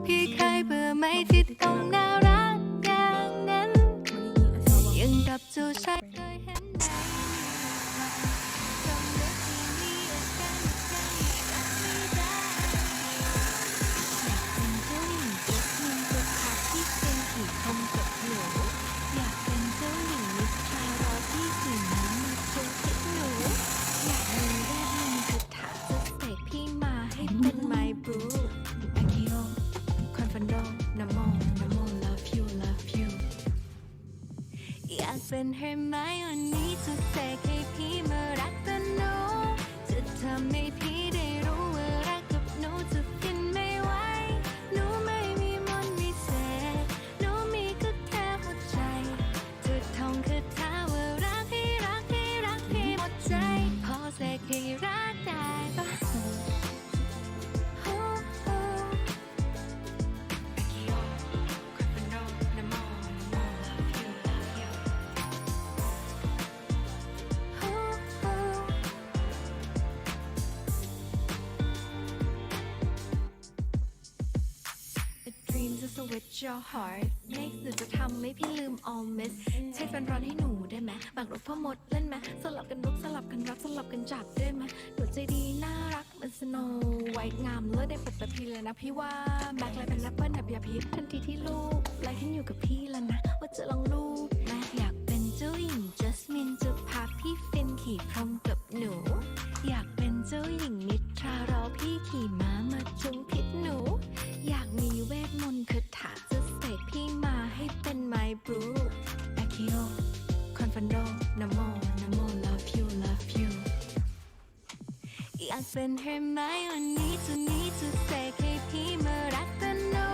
พี่เคยเบื่อไหมที่ต้องน่ารักอย่างนั้นยังกับเจ้าชายเคยเห็นไหมจำได้ที่มีอาการใจรับไม่ได้อยากเป็นเจ้าหญิงจัสมินจะพาพี่เป็นผีพรมกับหนูอยากเป็นเจ้าหญิงนิทรารอพี่ขี่ม้ามาชมคิดหนูอยากมีแวดมนต์คาถาจะเสกพี่มาให้เป็น my boo Akio Confando Namo Namo love you love you อยากเป็นเฮอร์ไมโอนี่จะเสกให้พี่มารักกันหนูจะทำให้พี่ได้รู้ว่ารักกับหนูจะฟินไม่ไหวหนูไม่มีมนต์วิเศษหนูมีก็แค่หัวใจจะท่องคาถาว่ารักให้รักให้รักให้หมดใจพอเสกให้รักได้ปะSwitch your heart next หนูจะทำให้พี่ลืม all miss เช็คเป็นร้อนให้หนูได้ไหมบางรถพ่อมดเล่นไหมสลับกันรุกสลับกันรักสลับกันจับได้ไหมหนูใจดีน่ารักเหมือนสโนว์ไวท์งามเลิศได้ปดแบบพี่เลยนะพี่ว่าแม็กเลยเป็นแรปเปอร์แบบยาพิษทันทีที่ลูกไลค์ขึ้นอยู่กับพี่แล้วนะว่าจะลองลูกแม็กอยากเป็นเจ้าหญิงจัสมินจะพาพี่ฟินขี่พรมกับหนูอยากเป็นเจ้าหญิงนิทรารอพี่ขี่ม้ามาจุงพิษหนูอยากมีเวทมนต์คาถาจะเสกพี่มาให้เป็น my boo Akio Confando Namo Namo love you love you อยากเป็นเฮอร์ไมโอนี่จะเสกให้พี่มารักกันหนู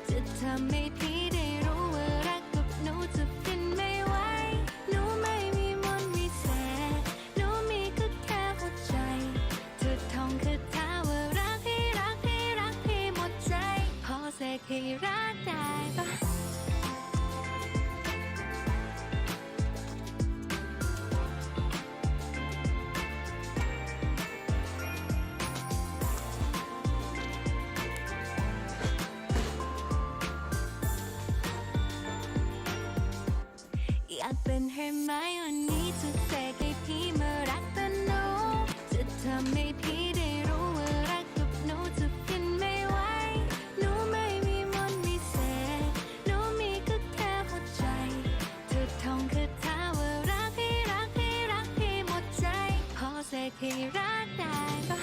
จะทำให้พี่ได้รู้ว่ารักกับหนูจะฟินไม่ไหวหนูไม่มีมนต์วิเศษหนูมีก็แค่หัวใจจะท่องคาถาว่ารักให้รักให้รักให้หมดใจพอเสกให้รักได้ปะอยากเป็นเฮอร์ไมโอนี่จะเสกให้พี่มารักกันหนูจะทำให้พี่ได้รู้ว่ารักกับหนูจะฟินไม่ไหวหนูไม่มีมนต์วิเศษหนูมีก็แค่หัวใจจะท่องคาถาว่ารักให้รักให้รักให้หมดใจพอเสกให้รักได้ปะ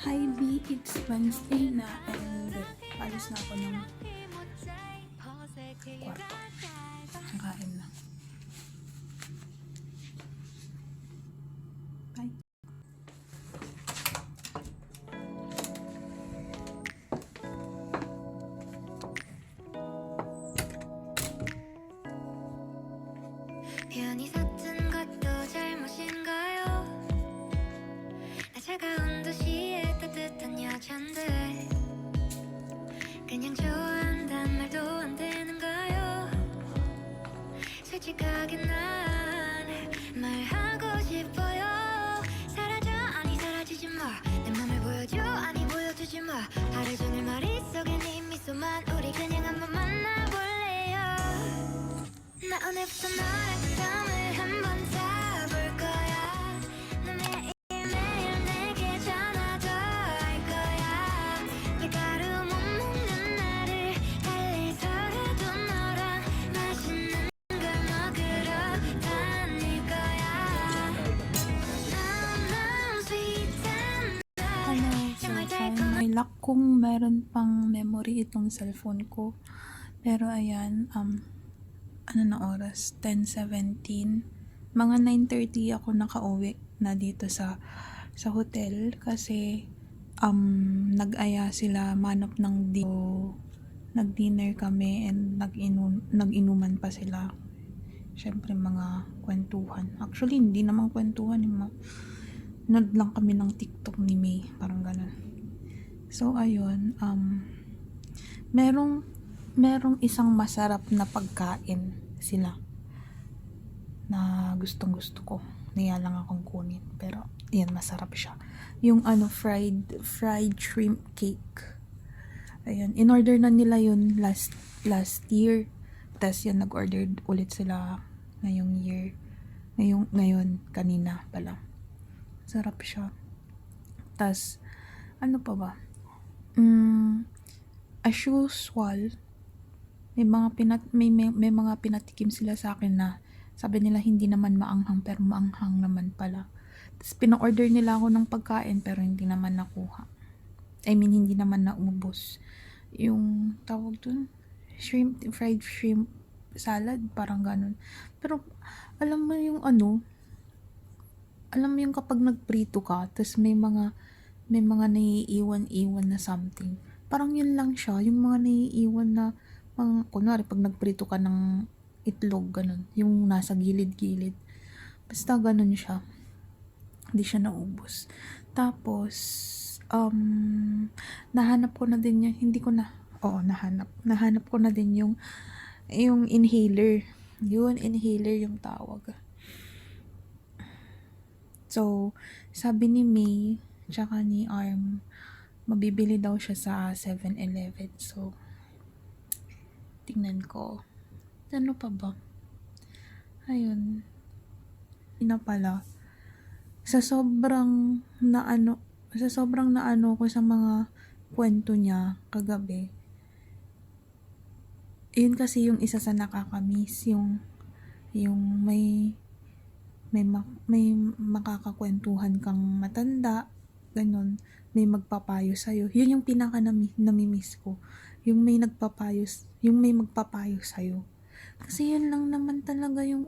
Hi B, it's Wednesday na and alis na ako ng kwarto. Nakain na. Bye. 편히 섰던 것도 잘못인가요? 나 차가운 도시의 따뜻한 여잔데 그냥 좋아한단 말도 안 되는가요? 솔직하게 난 말하고 싶어요. 사라져 아니 사라지지 마. 내 맘을 보여줘 아니 보여주지 마. 하루 종일 머릿속에 네 미소만 우리 그냥 한번 만나볼래요. 나 오늘부터 너랑 썸을 한번 타볼 거야. 너 매일매일 내게 전화도 할 거야. 밀가루 못 먹는 나를 달래서라도 너랑 맛있는 걸 먹으러 다닐 거야. 너무 sweet and Hello, so may lock kung meron pang memory itong cellphone ko. Pero ayan, ano na oras? 10:17. Mga 9:30 ako nakauwi na dito sa hotel kasi nag-aya sila manop ng nag-dinner kami and nag-inuman pa sila. Syempre mga kwentuhan. Actually, hindi naman kwentuhan. Nanood lang kami ng TikTok ni May. Parang ganun. So, ayun. Merong merong isang masarap na pagkain sila na gustong gusto ko. Naya lang akong kunin. Pero, yan, masarap siya. Yung fried shrimp cake. Ayun, in-order na nila yun last year. Tapos yun, nag-order ulit sila ngayong year. Ngayon, kanina pala. Sarap siya. Tapos, ano pa ba? As usual, may mga pinatikim sila sa akin na sabi nila hindi naman maanghang pero maanghang naman pala. Tapos pina-order nila ako ng pagkain pero hindi naman nakuha. I mean, hindi naman naubos. Yung tawag dun, fried shrimp salad, parang ganun. Pero alam mo yung kapag nagprito ka, tapos may mga naiiwan-iwan na something. Parang yun lang siya, yung mga naiiwan na kunwari, pag nagprito ka ng itlog, ganun, yung nasa gilid-gilid. Basta ganun siya. Hindi siya naubos. Tapos, nahanap ko na din nahanap ko na din yung inhaler. Yun, inhaler yung tawag. So, sabi ni May, tsaka ni Arm, mabibili daw siya sa 7-Eleven. So, tingnan ko. Ano pa ba? Ayun. Ina pala. Sa sobrang naano ko sa mga kwento niya kagabi. Yun kasi yung isa sa nakakamiss, yung may makakakwentuhan kang matanda, ganun, may magpapayo sa'yo. Yun yung pinaka namimiss ko. Yung may magpapayo sa'yo. Kasi yun lang naman talaga yung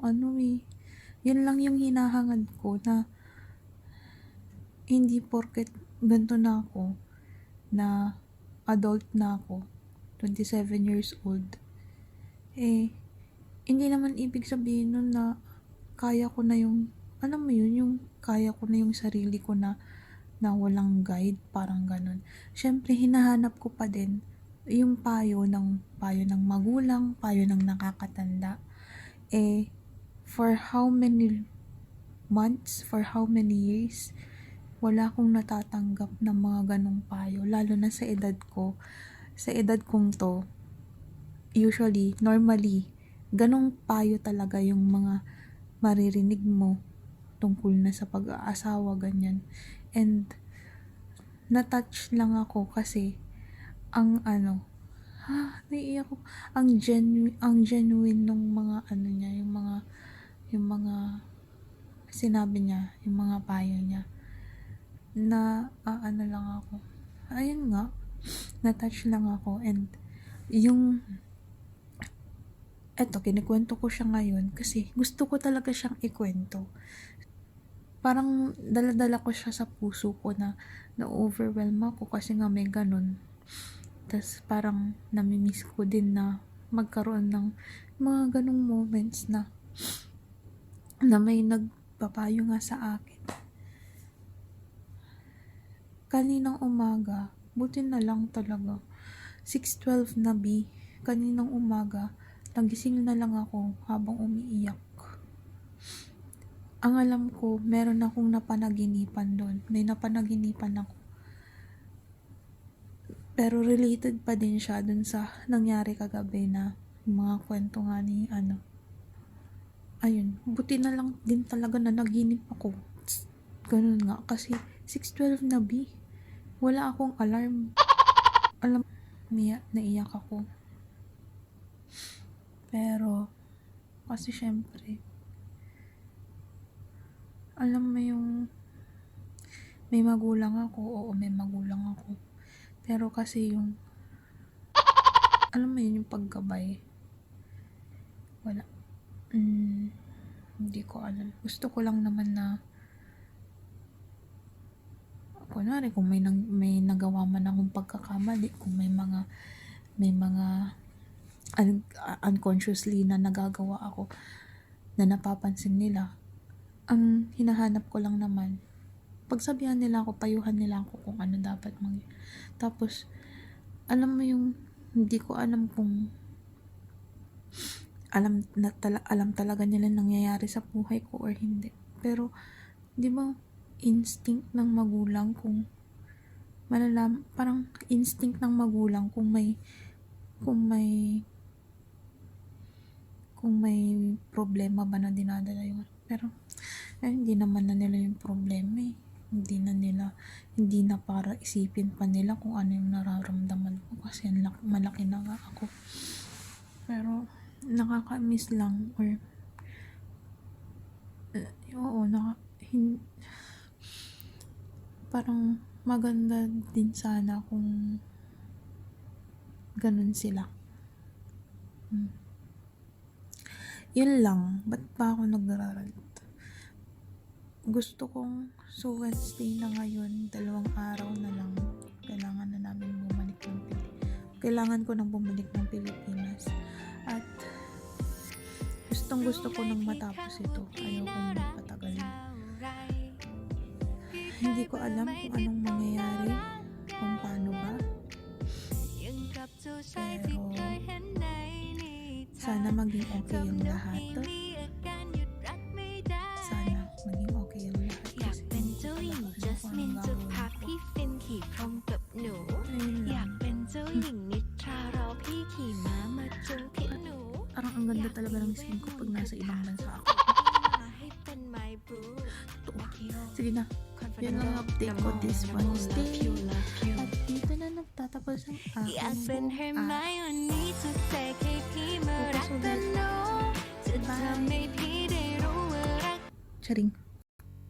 yun lang yung hinahangad ko, na hindi porket ganito na ako, na adult na ako, 27 years old, hindi naman ibig sabihin nun na kaya ko na yung, alam mo yun, yung kaya ko na yung sarili ko na walang guide, parang ganun. Syempre, hinahanap ko pa din yung payo ng magulang, payo ng nakakatanda. For how many months, for how many years, wala akong natatanggap ng mga ganong payo, lalo na sa edad kong to. Usually, normally, ganong payo talaga yung mga maririnig mo tungkol na sa pag-aasawa, ganyan. And na-touch lang ako kasi naiiyak ko, ang genuine nung mga niya, yung mga sinabi niya, yung mga payo niya, na lang ako. Ayun nga, na-touch lang ako. And kinikwento ko siya ngayon kasi gusto ko talaga siyang ikwento. Parang dala-dala ko siya sa puso ko, na na-overwhelm ako kasi nga may ganun. Tas parang namimiss ko din na magkaroon ng mga ganung moments na may nagpapayo nga sa akin. Kaninang umaga, buti na lang talaga, 6:12 na kaninang umaga, nagising na lang ako habang umiiyak. Ang alam ko, meron akong napanaginipan doon. May napanaginipan ako. Pero related pa din siya dun sa nangyari kagabi, na mga kwento nga ni Ayun, buti na lang din talaga na naginip ako. Ganun nga, kasi 6:12 na wala akong alarm. Naiyak ako. Pero, kasi syempre, alam mo yung may magulang ako, oo, may magulang ako. Pero kasi yung, alam mo yun, yung paggabay, wala. Hindi ko alam. Gusto ko lang naman na, kunwari, kung may nagawa man akong pagkakamali, kung may mga unconsciously na nagagawa ako na napapansin nila, ang hinahanap ko lang naman, payuhan nila ako kung ano dapat tapos, alam mo yung hindi ko alam kung alam talaga nila nangyayari sa buhay ko or hindi. Pero, di ba, instinct ng magulang kung parang instinct ng magulang kung may problema ba na dinadala yun. Pero, hindi naman na nila yung problema eh. Hindi na para isipin pa nila kung ano yung nararamdaman ko kasi malaki na nga ako. Pero, nakaka-miss lang or oo, parang maganda din sana kung ganun sila. Yun lang. Ba't pa ako nagrarant? Gusto kong Wednesday na ngayon, 2 araw na lang. Kailangan ko nang bumalik ng Pilipinas. At gusto ko nang matapos ito. Ayokong magpatagal. Hindi ko alam kung anong mangyayari, kung paano ba. Pero sana maging okay yung lahat. Sana maging okay yung lahat. อยากเป็นเจ้าหญิงจัสมินจะพาพี่ฟินขี่พรมกับหนู อยากเป็นเจ้าหญิงนิทรารอพี่ขี่ม้ามาจุงพิษหนู Parang ang ganda talaga ng skin ko pag nasa ibang bansa ako. ให้เป็น my boo Sige na. Yun ang update ko this Wednesday. At dito na nagtatapos ang อยาก aking เป็นเฮอร์ buong ไมโอนี่จะเสกให้พี่มารักแต่หนูจะทำให้พี่ได้รู้ว่ารัก Charing.